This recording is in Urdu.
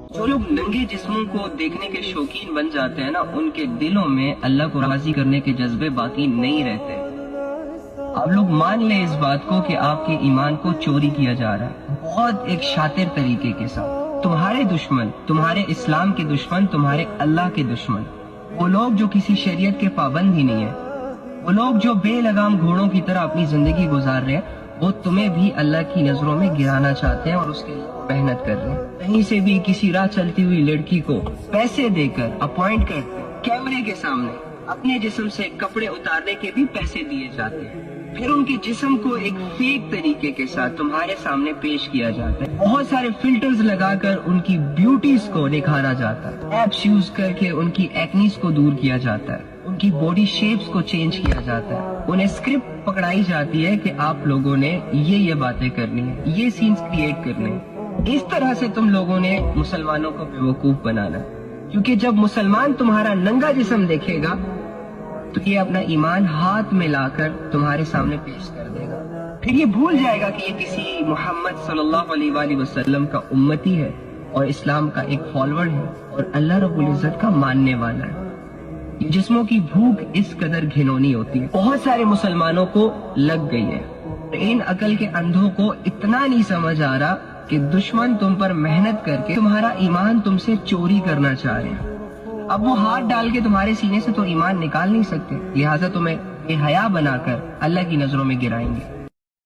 جو لوگ ننگے جسموں کو دیکھنے کے شوقین بن جاتے ہیں نا، ان کے دلوں میں اللہ کو راضی کرنے کے جذبے باقی نہیں رہتے۔ آپ لوگ مان لیں اس بات کو کہ آپ کے ایمان کو چوری کیا جا رہا ہے، بہت ایک شاطر طریقے کے ساتھ۔ تمہارے دشمن، تمہارے اسلام کے دشمن، تمہارے اللہ کے دشمن، وہ لوگ جو کسی شریعت کے پابند ہی نہیں ہیں، وہ لوگ جو بے لگام گھوڑوں کی طرح اپنی زندگی گزار رہے ہیں، وہ تمہیں بھی اللہ کی نظروں میں گرانا چاہتے ہیں اور اس کے لیے محنت کر رہے ہیں۔ کہیں سے بھی کسی راہ چلتی ہوئی لڑکی کو پیسے دے کر اپوائنٹ کرتے ہیں، کیمرے کے سامنے اپنے جسم سے کپڑے اتارنے کے بھی پیسے دیے جاتے ہیں، پھر ان کے جسم کو ایک فیک طریقے کے ساتھ تمہارے سامنے پیش کیا جاتا ہے، بہت سارے فلٹرز لگا کر ان کی بیوٹیز کو نکھارا جاتا ہے، ایپس یوز کر کے ان کی ایکنیز کو دور کیا جاتا ہے، ان کی باڈی شیپس کو چینج کیا جاتا ہے، انہیں اسکرپٹ پکڑائی جاتی ہے کہ آپ لوگوں نے یہ باتیں کرنی ہے، یہ سینز کریٹ کرنے ہیں۔ اس طرح سے تم لوگوں نے مسلمانوں کو بیوقوف بنانا ہے، کیونکہ جب مسلمان تمہارا ننگا جسم دیکھے گا تو یہ اپنا ایمان ہاتھ میں لا کر تمہارے سامنے پیش کر دے گا، پھر یہ بھول جائے گا کہ یہ کسی محمد صلی اللہ علیہ وآلہ وسلم کا امتی ہے اور اسلام کا ایک فالوور ہے اور اللہ رب العزت کا ماننے والا ہے۔ یہ جسموں کی بھوک اس قدر گھنونی ہوتی ہے، بہت سارے مسلمانوں کو لگ گئی ہے۔ ان عقل کے اندھوں کو اتنا نہیں سمجھ آ رہا کہ دشمن تم پر محنت کر کے تمہارا ایمان تم سے چوری کرنا چاہ رہے ہیں۔ اب وہ ہاتھ ڈال کے تمہارے سینے سے تو ایمان نکال نہیں سکتے، لہٰذا تمہیں بے حیا بنا کر اللہ کی نظروں میں گرائیں گے۔